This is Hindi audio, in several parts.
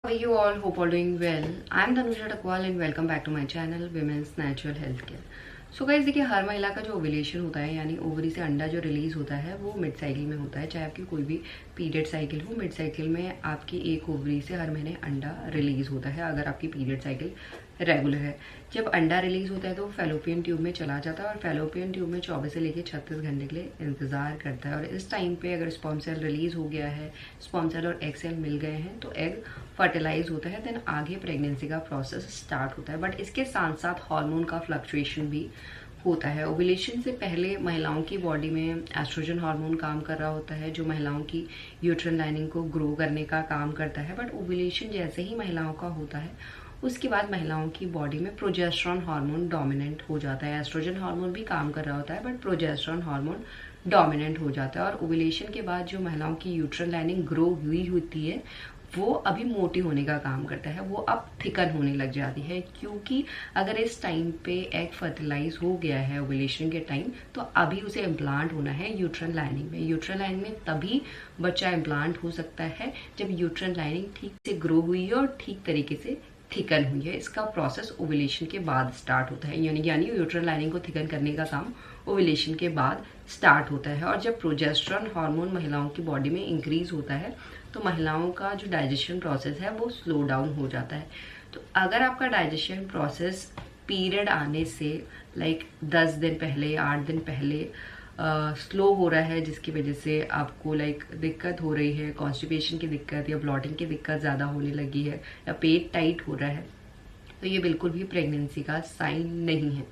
How are you all? Hope all doing well. I'm Tanusha Takwal and welcome back to my channel Women's Natural Health Care. So guys देखिए, हर महिला का जो ओव्यूलेशन होता है यानी ओवरी से अंडा जो रिलीज होता है वो मिड साइकिल में होता है। चाहे आपकी कोई भी पीरियड साइकिल हो, मिड साइकिल में आपकी एक ओवरी से हर महीने अंडा रिलीज होता है अगर आपकी पीरियड साइकिल रेगुलर है। जब अंडा रिलीज होता है तो फैलोपियन ट्यूब में चला जाता है और फैलोपियन ट्यूब में 24 से लेकर 36 घंटे के लिए इंतजार करता है। और इस टाइम पे अगर स्पर्म सेल रिलीज हो गया है, स्पर्म सेल और एग सेल मिल गए हैं तो एग फर्टिलाइज होता है, देन आगे प्रेगनेंसी का प्रोसेस स्टार्ट होता है। बट इसके साथ साथ हार्मोन का फ्लक्चुएशन भी होता है। ओव्यूलेशन से पहले महिलाओं की बॉडी में एस्ट्रोजन हार्मोन काम कर रहा होता है जो महिलाओं की यूट्राइन लाइनिंग को ग्रो करने का काम करता है। बट ओव्यूलेशन जैसे ही महिलाओं का होता है उसके बाद महिलाओं की बॉडी में प्रोजेस्टेरोन हार्मोन डोमिनेंट हो जाता है। एस्ट्रोजन हार्मोन भी काम कर रहा होता है बट प्रोजेस्टेरोन हार्मोन डोमिनेंट हो जाता है। और ओव्यूलेशन के बाद जो महिलाओं की यूट्राइन लाइनिंग ग्रो हुई होती है वो अभी मोटी होने का काम करता है, वो अब थिकन होने लग जाती है। क्योंकि अगर इस टाइम पे एग फर्टिलाइज हो गया है ओव्यूलेशन के टाइम तो अभी उसे इम्प्लांट होना है यूट्राइन लाइनिंग में। यूट्राइन लाइनिंग में तभी बच्चा इम्प्लांट हो सकता है जब यूट्राइन लाइनिंग ठीक से ग्रो हुई है और ठीक तरीके से थिकन हुई है। इसका प्रोसेस ओव्यूलेशन के बाद स्टार्ट होता है, यानी यूट्राइन लाइनिंग को थिकन करने का काम ओव्यूलेशन के बाद स्टार्ट होता है। और जब प्रोजेस्टेरोन हार्मोन महिलाओं की बॉडी में इंक्रीज होता है तो महिलाओं का जो डाइजेशन प्रोसेस है वो स्लो डाउन हो जाता है। तो अगर आपका डाइजेशन प्रोसेस पीरियड आने से 10 दिन पहले, 8 दिन पहले स्लो हो रहा है जिसकी वजह से आपको दिक्कत हो रही है, कॉन्स्टिपेशन की दिक्कत या ब्लॉटिंग की दिक्कत ज़्यादा होने लगी है या पेट टाइट हो रहा है, तो ये बिल्कुल भी प्रेगनेंसी का साइन नहीं है।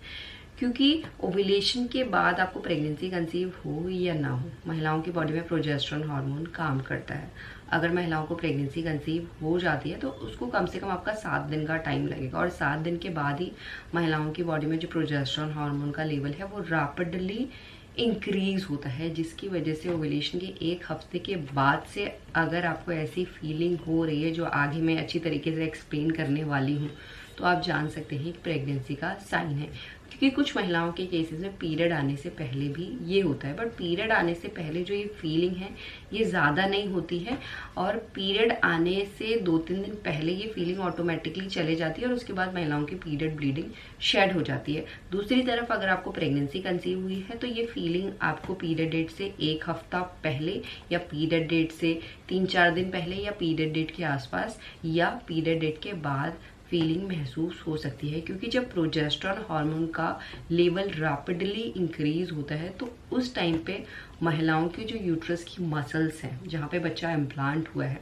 क्योंकि ओव्यूलेशन के बाद आपको प्रेगनेंसी कंसीव हो या ना हो, महिलाओं की बॉडी में प्रोजेस्टेरोन हार्मोन काम करता है। अगर महिलाओं को प्रेगनेंसी कंसीव हो जाती है तो उसको कम से कम आपका 7 दिन का टाइम लगेगा और 7 दिन के बाद ही महिलाओं की बॉडी में जो प्रोजेस्टेरोन हार्मोन का लेवल है वो रैपिडली इंक्रीज होता है, जिसकी वजह से ओव्यूलेशन के 1 हफ्ते के बाद से अगर आपको ऐसी फीलिंग हो रही है जो आगे मैं अच्छी तरीके से एक्सप्लेन करने वाली हूँ तो आप जान सकते हैं कि प्रेगनेंसी का साइन है। क्योंकि कुछ महिलाओं के केसेस में पीरियड आने से पहले भी ये होता है, बट पीरियड आने से पहले जो ये फीलिंग है ये ज़्यादा नहीं होती है और पीरियड आने से 2-3 दिन पहले ये फीलिंग ऑटोमेटिकली चले जाती है और उसके बाद महिलाओं की पीरियड ब्लीडिंग शेड हो जाती है। दूसरी तरफ अगर आपको प्रेगनेंसी कंसीव हुई है तो ये फीलिंग आपको पीरियड डेट से 1 हफ्ता पहले या पीरियड डेट से 3-4 दिन पहले या पीरियड डेट के आसपास या पीरियड डेट के बाद फीलिंग महसूस हो सकती है। क्योंकि जब प्रोजेस्टेरोन हार्मोन का लेवल रैपिडली इंक्रीज होता है तो उस टाइम पे महिलाओं की जो यूट्रस की मसल्स हैं जहाँ पे बच्चा इम्प्लांट हुआ है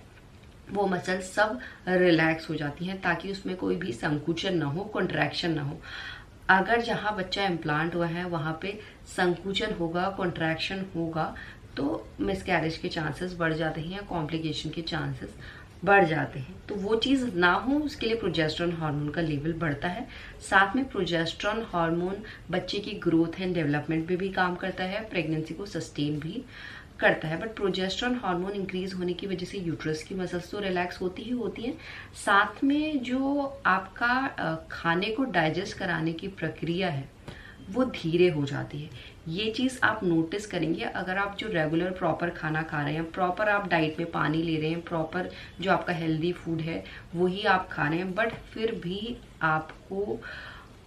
वो मसल्स सब रिलैक्स हो जाती हैं ताकि उसमें कोई भी संकुचन ना हो, कॉन्ट्रैक्शन ना हो। अगर जहाँ बच्चा इम्प्लांट हुआ है वहाँ पे संकुचन होगा, कॉन्ट्रैक्शन होगा तो मिसकैरेज के चांसेस बढ़ जाते हैं या कॉम्प्लिकेशन के चांसेस बढ़ जाते हैं। तो वो चीज़ ना हो उसके लिए प्रोजेस्टेरोन हार्मोन का लेवल बढ़ता है। साथ में प्रोजेस्टेरोन हार्मोन बच्चे की ग्रोथ एंड डेवलपमेंट पे भी काम करता है, प्रेगनेंसी को सस्टेन भी करता है। बट प्रोजेस्टेरोन हार्मोन इंक्रीज होने की वजह से यूट्रस की मसल्स तो रिलैक्स होती हैं, साथ में जो आपका खाने को डाइजेस्ट कराने की प्रक्रिया है वो धीरे हो जाती है। ये चीज़ आप नोटिस करेंगे अगर आप जो रेगुलर प्रॉपर खाना खा रहे हैं, प्रॉपर आप डाइट में पानी ले रहे हैं, प्रॉपर जो आपका हेल्दी फूड है वही आप खा रहे हैं, बट फिर भी आपको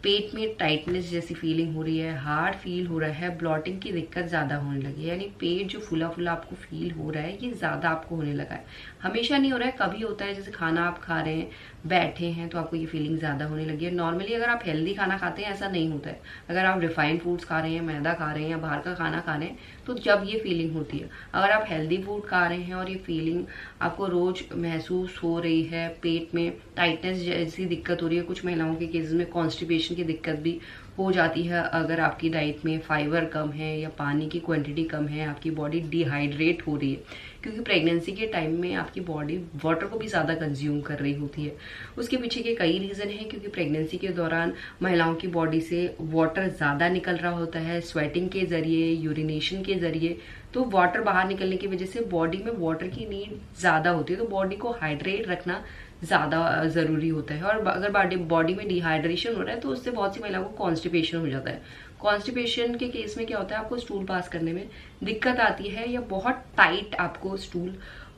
पेट में टाइटनेस जैसी फीलिंग हो रही है, हार्ड फील हो रहा है, ब्लॉटिंग की दिक्कत ज़्यादा होने लगी है, यानी पेट जो फुला फुला आपको फील हो रहा है ये ज़्यादा आपको होने लगा है। हमेशा नहीं हो रहा है, कभी होता है जैसे खाना आप खा रहे हैं, बैठे हैं तो आपको ये फीलिंग ज़्यादा होने लगी है। नॉर्मली अगर आप हेल्दी खाना खाते हैं ऐसा नहीं होता है। अगर आप रिफाइंड फूड्स खा रहे हैं, मैदा खा रहे हैं या बाहर का खाना खा रहे हैं तो जब ये फीलिंग होती है। अगर आप हेल्दी फूड खा रहे हैं और ये फीलिंग आपको रोज महसूस हो रही है, पेट में टाइटनेस जैसी दिक्कत हो रही है, कुछ महिलाओं के केसेस में कॉन्स्टिपेशन की दिक्कत भी हो जाती है अगर आपकी डाइट में फाइबर कम है या पानी की क्वांटिटी कम है, आपकी बॉडी डिहाइड्रेट हो रही है। क्योंकि प्रेगनेंसी के टाइम में आपकी बॉडी वाटर को भी ज़्यादा कंज्यूम कर रही होती है। उसके पीछे के कई रीज़न हैं, क्योंकि प्रेगनेंसी के दौरान महिलाओं की बॉडी से वाटर ज़्यादा निकल रहा होता है, स्वेटिंग के ज़रिए, यूरिनेशन के ज़रिए। तो वाटर बाहर निकलने की वजह से बॉडी में वाटर की नीड ज़्यादा होती है, तो बॉडी को हाइड्रेट रखना ज़्यादा ज़रूरी होता है। और अगर बॉडी में डिहाइड्रेशन हो रहा है तो उससे बहुत सी महिलाओं को कॉन्स्टिपेशन हो जाता है। कॉन्स्टिपेशन के केस में क्या होता है, आपको स्टूल पास करने में दिक्कत आती है या बहुत टाइट आपको स्टूल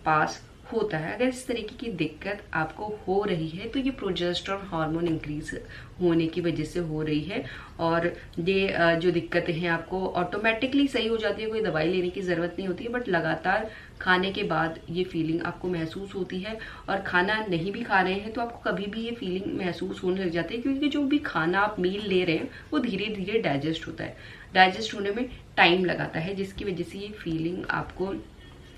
पास होता है। अगर इस तरीके की दिक्कत आपको हो रही है तो ये प्रोजेस्टेरोन हार्मोन इंक्रीज होने की वजह से हो रही है, और ये जो दिक्कतें हैं आपको ऑटोमेटिकली सही हो जाती है, कोई दवाई लेने की ज़रूरत नहीं होती है। बट लगातार खाने के बाद ये फीलिंग आपको महसूस होती है, और खाना नहीं भी खा रहे हैं तो आपको कभी भी ये फीलिंग महसूस होने लग जाती है, क्योंकि जो भी खाना आप मील ले रहे हैं वो धीरे धीरे डाइजेस्ट होता है। डाइजेस्ट होने में टाइम लगाता है, जिसकी वजह से ये फीलिंग आपको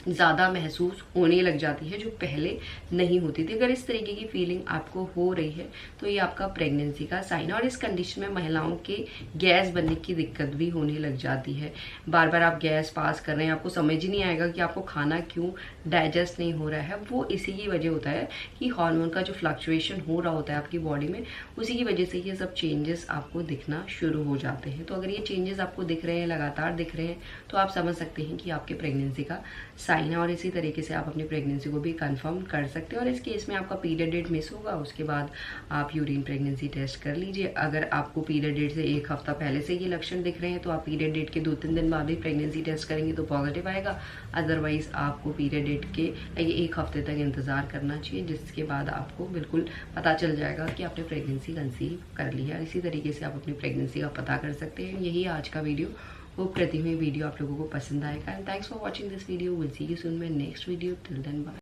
ज़्यादा महसूस होने लग जाती है, जो पहले नहीं होती थी। अगर इस तरीके की फीलिंग आपको हो रही है तो ये आपका प्रेगनेंसी का साइन है। और इस कंडीशन में महिलाओं के गैस बनने की दिक्कत भी होने लग जाती है। बार बार आप गैस पास कर रहे हैं, आपको समझ ही नहीं आएगा कि आपको खाना क्यों डाइजेस्ट नहीं हो रहा है। वो इसी की वजह होता है कि हार्मोन का जो फ्लक्चुएशन हो रहा होता है आपकी बॉडी में, उसी की वजह से ये सब चेंजेस आपको दिखना शुरू हो जाते हैं। तो अगर ये चेंजेस आपको दिख रहे हैं, लगातार दिख रहे हैं, तो आप समझ सकते हैं कि आपके प्रेगनेंसी का साइन है। और इसी तरीके से आप अपनी प्रेगनेंसी को भी कंफर्म कर सकते हैं। और इस केस में आपका पीरियड डेट मिस होगा, उसके बाद आप यूरिन प्रेगनेंसी टेस्ट कर लीजिए। अगर आपको पीरियड डेट से 1 हफ्ता पहले से ये लक्षण दिख रहे हैं तो आप पीरियड डेट के 2-3 दिन बाद भी प्रेगनेंसी टेस्ट करेंगे तो पॉजिटिव आएगा। अदरवाइज आपको पीरियड डेट के 1 हफ्ते तक इंतजार करना चाहिए, जिसके बाद आपको बिल्कुल पता चल जाएगा कि आपने प्रेगनेंसी कंसीव कर ली है। इसी तरीके से आप अपनी प्रेगनेंसी का पता कर सकते हैं। यही आज का वीडियो। होप करती हूँ वीडियो आप लोगों को पसंद आएगा। And thanks for watching this video. Will see you soon my next video. Till then bye.